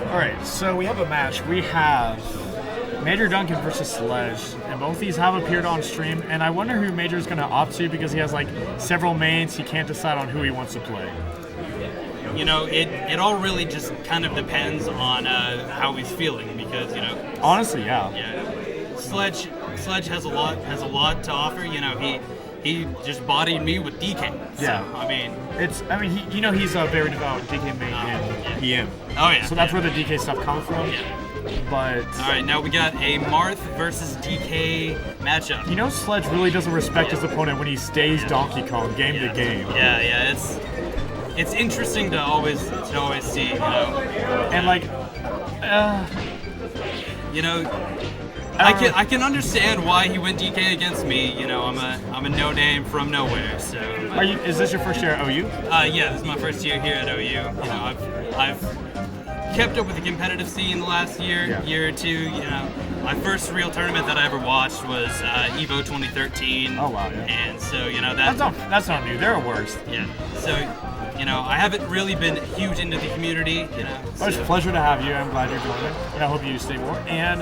Alright, so we have a match. We have Major Duncan versus Sledj, and both these have appeared on stream, and I wonder who Major's going to opt to because he has like several mains. He can't decide on who he wants to play. You know, it all really just kind of depends on how he's feeling because, you know... Honestly, yeah. Yeah. Sledj has a lot to offer. You know, he just bodied me with DK. So, Yeah. He's a very devout DK main in EM. Oh, yeah. So that's where the DK stuff comes from. Yeah. But... Alright, now we got a Marth versus DK matchup. You know, Sledj really doesn't respect his opponent when he stays Donkey Kong game to game. Yeah, it's interesting to always see, you know. And like, you know, I can understand why he went DK against me. You know, I'm a no name from nowhere. So. Is this your first year at OU? Yeah, this is my first year here at OU. You know, I've kept up with the competitive scene the last year or two. You know, my first real tournament that I ever watched was Evo 2013. Oh wow! Yeah. And so you know that's not new. They're worse. Yeah. So. You know, I haven't really been huge into the community, you know. So. It's a pleasure to have you. I'm glad you're joining. And I hope you stay more. And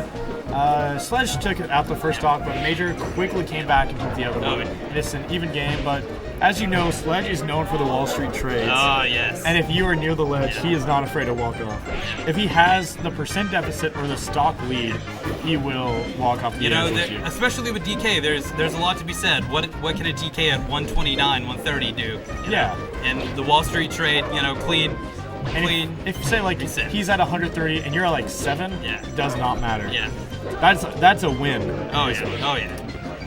Sledj took out the first stock, but Major quickly came back and took the other one. And it's an even game, but as you know, Sledj is known for the Wall Street trades. Oh, yes. And if you are near the ledge, he is not afraid to walk off. If he has the percent deficit or the stock lead, he will walk off the edge with you. Especially with DK, there's a lot to be said. What can a DK at 129, 130 do? Yeah. And the Wall Street trade, you know, clean. If say like reset. He's at 130 and you're at like 7, does not matter. Yeah. That's a win. Oh yeah.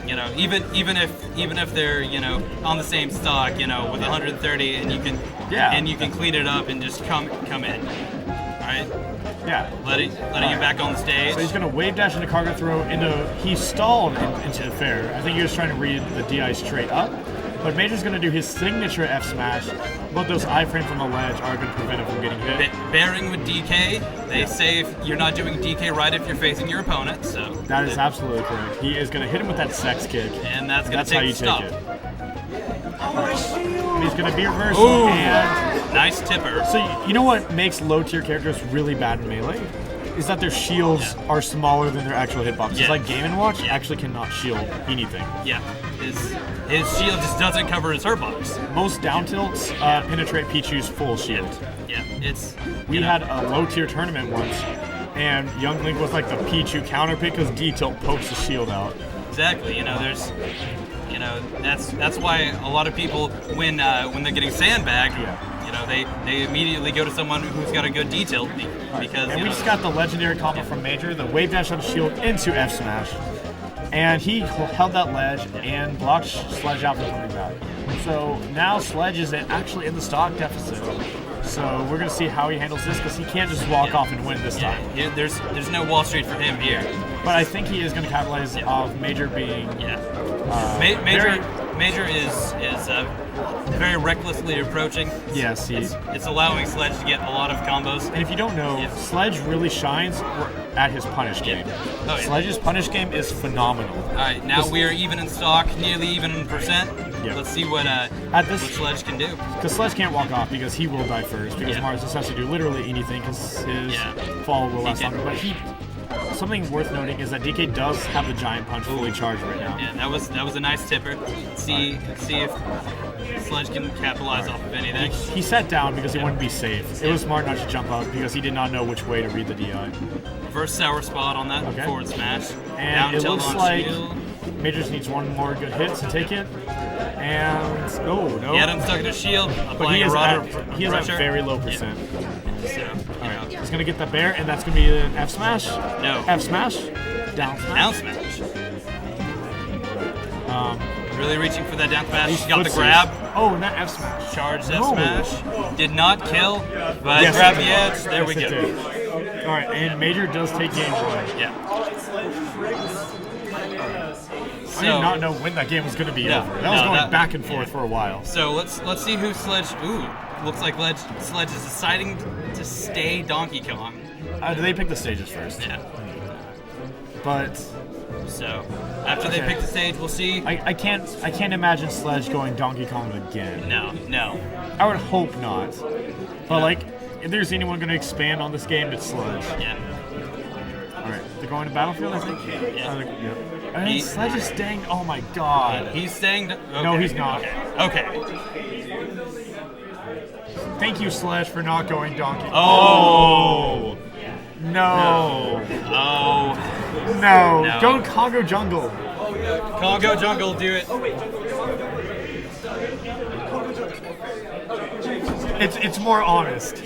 You know, even if they're, you know, on the same stock, you know, with 130 and you can clean it up and just come in. All right? Yeah. Letting you back on the stage. So he's going to wave dash into cargo throw he stalled into the fair. I think he was trying to read the DI straight up. But Major's going to do his signature F smash, but those iframes from the ledge are going to prevent him from getting hit. Bearing with DK, they say you're not doing DK right if you're facing your opponent. So that is absolutely correct. He is going to hit him with that sex kick, and that's going to take the stop. Take it. He's going to be reversal. Ooh, and nice tipper. So you know what makes low tier characters really bad in Melee? Is that their shields are smaller than their actual hitboxes. Yeah. Like Game & Watch actually cannot shield anything. Yeah, his shield just doesn't cover his hitbox. Most down tilts penetrate Pichu's full shield. Yeah, We had a low tier tournament once, and Young Link was like the Pichu counter pick because D tilt pokes the shield out. Exactly. You know, that's why a lot of people when they're getting sandbagged. Yeah. You know, they immediately go to someone who's got a good detail because. And we just got the legendary combo from Major, the wave dash on shield into F smash, and he held that ledge and blocked Sledj out from coming back. So now Sledj is actually in the stock deficit. So we're gonna see how he handles this because he can't just walk off and win this time. Yeah, there's no Wall Street for him here. But I think he is gonna capitalize off Major being. Major is very recklessly approaching. Yes, it's allowing Sledj to get a lot of combos. And if you don't know, Sledj really shines at his punish game. Oh, yeah. Sledj's punish game is phenomenal. All right, now we are even in stock, nearly even in percent. Yeah. Let's see what Sledj can do. Because Sledj can't walk off because he will die first. Because Marth just has to do literally anything because his fall will last longer. But something worth noting is that DK does have the giant punch fully charged right now. Yeah, that was a nice tipper. See if Sledj can capitalize off of anything. He sat down because he wanted to be safe. It was smart not to jump up because he did not know which way to read the DI. Reverse sour spot on that forward smash. And down it tilt looks on like shield. Major just needs one more good hit to take it. And no. He had him stuck in his shield, But applying a rudder. He is at very low percent. So, Alright, he's gonna get the bear, and that's gonna be an F smash. No. F smash. Down smash. Down smash. Really reaching for that down smash. He's Got the grab. Oh, and that F smash. Charged F smash. Did not kill, but grabbed the edge. There we go. Alright, and Major does take game 1. Yeah. I did not know when that game was going to be over. That was going back and forth for a while. So let's see who Sledj. Ooh, looks like Sledj is deciding to stay Donkey Kong. They pick the stages first. Yeah. But so after they pick the stage, we'll see. I can't imagine Sledj going Donkey Kong again. No. I would hope not. But if there's anyone going to expand on this game, it's Sledge. Yeah. All right, they're going to Battlefield, I think? Yeah. Yep. And Sledge is staying, oh my god. He's staying, okay. No, he's not. Okay. Thank you, Sledge, for not going Donkey. Oh! No. Oh. No. No. Go Congo Jungle. Congo Jungle, do it. It's more honest.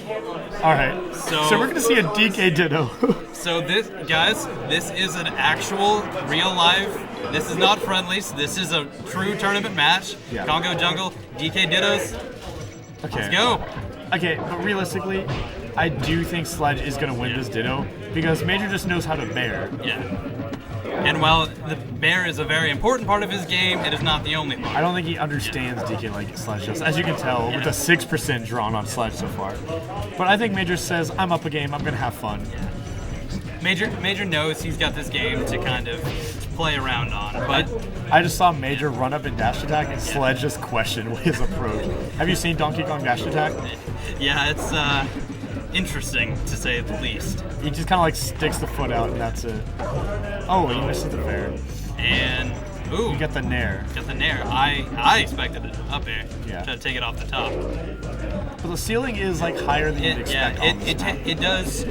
All right. So we're gonna see a DK Ditto. So this, guys, this is an actual, real life. This is not friendlies. This is a true tournament match. Yeah. Congo Jungle, DK Dittos. Okay. Let's go. Okay, but realistically, I do think Sledge is gonna win this Ditto because Major just knows how to bear. Yeah. And while the bear is a very important part of his game, it is not the only part. I don't think he understands DK like Sledge does, as you can tell with the 6% drawn on Sledge so far. But I think Major says, I'm up a game, I'm gonna have fun. Major knows he's got this game to kind of play around on, but I just saw Major run up and dash attack, and Sledge just questioned his approach. Have you seen Donkey Kong dash attack? yeah, it's interesting to say the least. He just kind of like sticks the foot out, and that's it. Oh, he misses the fair. And ooh, You get the nair. got the nair. I expected it up air. Yeah. Try to take it off the top. But the ceiling is like higher than you'd expect. on this map. It does.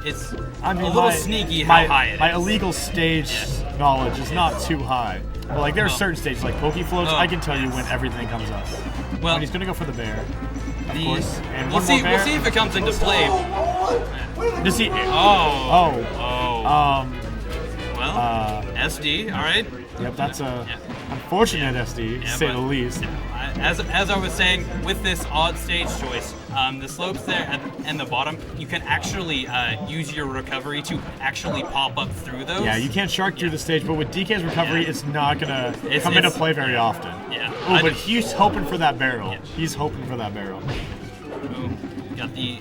It's I mean, a little my- sneaky how high it is. My illegal stage knowledge is not too high. But like there are certain stages like Poke Floats, I can tell you when everything comes up. Well, But he's gonna go for the bear, of course. And we'll one see. more bear. We'll see if it comes into play. Does he? Oh. Oh. Well, SD. All right. Yep, that's a unfortunate SD, to say but- the least. As I was saying, with this odd stage choice, the slopes there and the bottom, you can actually use your recovery to actually pop up through those. Yeah, you can't shark through the stage, but with DK's recovery, it's not gonna come into play very often. Yeah. Oh, but he's hoping for that barrel. He's hoping for that barrel. Ooh, got the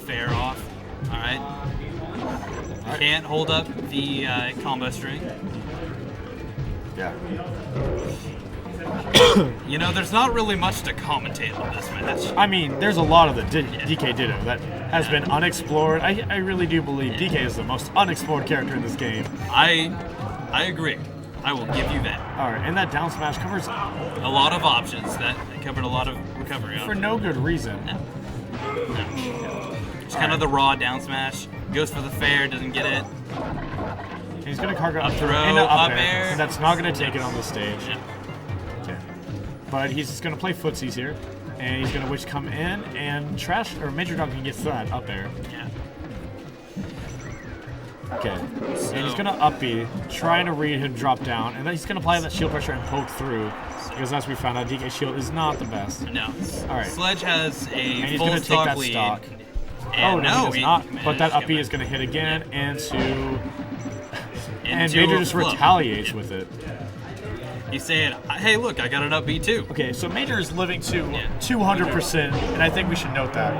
fair off. All right. Can't hold up the combo string. Yeah. You know, there's not really much to commentate on this match. I mean, there's a lot of the DK Ditto that has been unexplored. I really do believe DK is the most unexplored character in this game. I agree. I will give you that. All right, and that down smash covers A lot of options that covered a lot of recovery on. for no good reason. Just kind of the raw down smash. Goes for the fair, doesn't get it. He's gonna cargo up throw, into up air. air. And that's not gonna take it on the stage. Yeah. Okay. But he's just gonna play footsies here, and he's gonna wish come in and trash or Major Duncan gets that up air. Yeah. Okay. And he's gonna up B, trying to read him drop down, and then he's gonna apply that shield pressure and poke through. Because as we found out, DK shield is not the best. No. All right. Sledge has And a he's full gonna take stock that lead. stock. And Oh no, he does not. But that managed to up B get is gonna hit again, and into Major a just flip. retaliates with it. He's saying, "Hey, look, I got an up B too." Okay, so Major is living to 200%, and I think we should note that.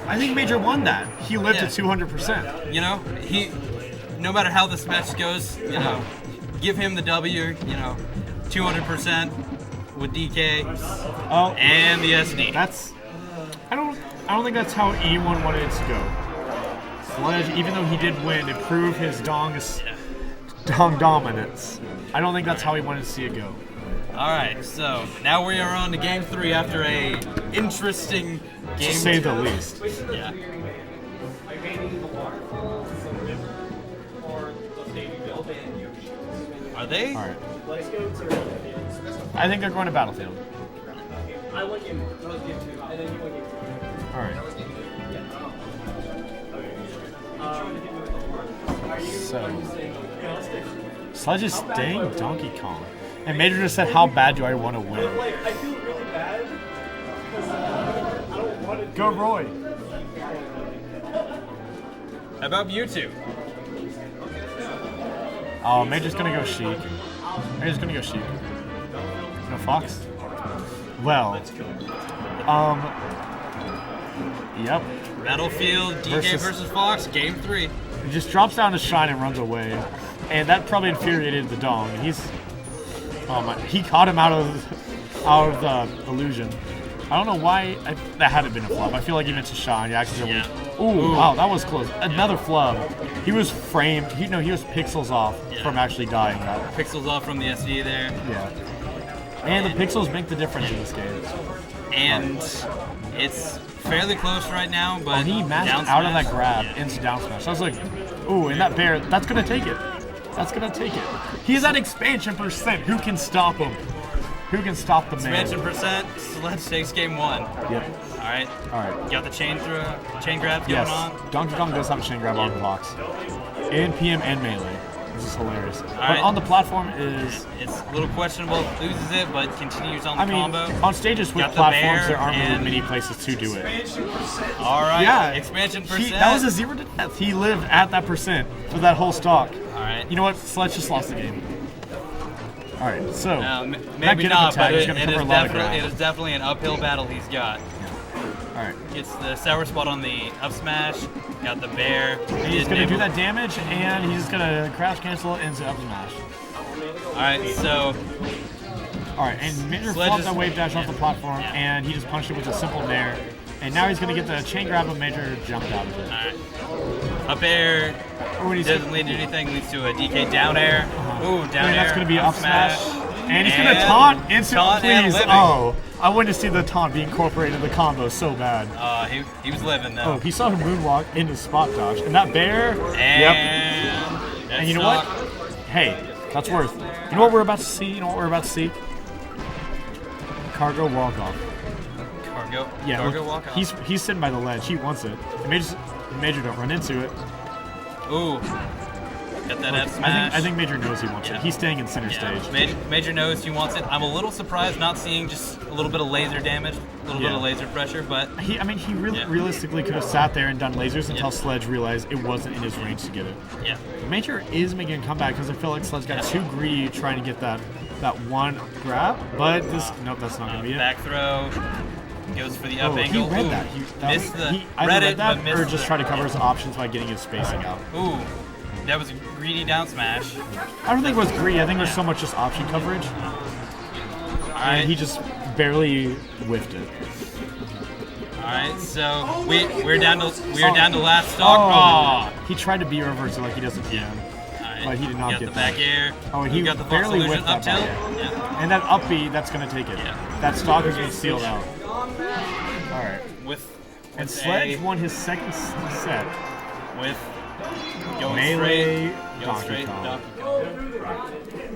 I think Major won that. He lived to 200%. You know, no matter how this match goes, you know, give him the W. You know, 200% with DK Oh, and the SD. that's. I don't think that's how E1 wanted it to go. Sledge, even though he did win, it proved his dong dominance. I don't think that's how he wanted to see it go. All right, so now we are on to game 3 after a interesting game. To say the least. Yeah. Are they? All right. I think they're going to Battlefield. All right. So, Sledge is staying Donkey Kong. And Major just said, how bad do I want to win? I feel really bad because I don't want to. Go Roy. How about Mewtwo? Oh, Major's going to go Sheik. Major's going to go Sheik. No Fox? Well, yep. Battlefield, DK versus Fox, game 3. He just drops down to Shine and runs away. And that probably infuriated the dong. And he caught him out of the illusion. I don't know why that had been a flub. I feel like even to Sean, he accidentally. Yeah. Ooh, wow, that was close. Another flub. He was framed. He was pixels off from actually dying. That. Pixels off from the SD there. Yeah. And the pixels make the difference in this game. And it's fairly close right now, but he mashed down out of smash, that grab yeah. into down smash. I was like, ooh, and that bear, that's gonna take it. That's gonna take it. He's at expansion percent. Who can stop him? Who can stop the man? Expansion percent. Sledj takes game 1. Yep. All right. All right. Got the chain grab going Yes. on. Donkey Kong does have a chain grab on the box. And PM and melee. This is hilarious. But right. on the platform is... It's a little questionable if it loses it, but continues on the I mean, combo. on stages with Got the platforms, bear there aren't really and- many places to do it. All right. Yeah. Expansion percent. That was a 0 to death. He lived at that percent for that whole stock. All right. You know what? Sledge just lost the game. All right, so Maybe not, but He's it gonna is cover a lot of ground. definitely an uphill battle he's got. All right, Gets the sour spot on the up smash. Got the bear. he's gonna do that damage, and he's just gonna crouch cancel it into up smash. All right, so All right, and Major Sledge flopped is- that wave dash off the platform, Yeah. and he just punched it with a simple nair. And now he's gonna get the chain grab, and Major jumped out of it. all right. Up air Or when he's doesn't lead to anything. Leads to a DK down air. Ooh, down and air. that's gonna be up smash. And he's gonna And taunt into taunt and please. living. Oh, I wanted to see the taunt be incorporated in the combo so bad. He was living Oh, though. he saw him moonwalk into spot dodge, and that bear. Yep. And you know what? Hey, that's worth. You know what we're about to see? You know what we're about to see? Cargo walk off. Cargo. Yeah, Cargo look, walk off. he's sitting by the ledge. He wants it. And Major don't run into it. Ooh. Got that F I smash. think Major knows he wants it. He's staying in center stage. Major knows he wants it. I'm a little surprised not seeing just a little bit of laser damage, a little bit of laser pressure, but He realistically could have sat there and done lasers until Sledge realized it wasn't in his range to get it. yeah. Major is making a comeback because I feel like Sledge got too greedy trying to get that one grab, but nope, that's not gonna be it. Back throw. Goes for the up Oh, angle. he read Ooh. that. Missed the. He either read read it, that but missed or just the- tried to cover his options by getting his spacing out. Ooh. That was a greedy down smash. I don't think it was greedy. I think it was so much just option coverage, All and right. he just barely whiffed it. All right. So we're down to last stock. Oh. He tried to B reverse it like he does at PM, but he did not got get the back that. air. Oh, he got the Fox barely illusion whiffed that up tilt. back air. Yeah. And that up B, that's gonna take it. Yeah. That stock has been sealed out. All right. And Sledge won his second set. With going Melee straight, Donkey Kong. Donkey Kong.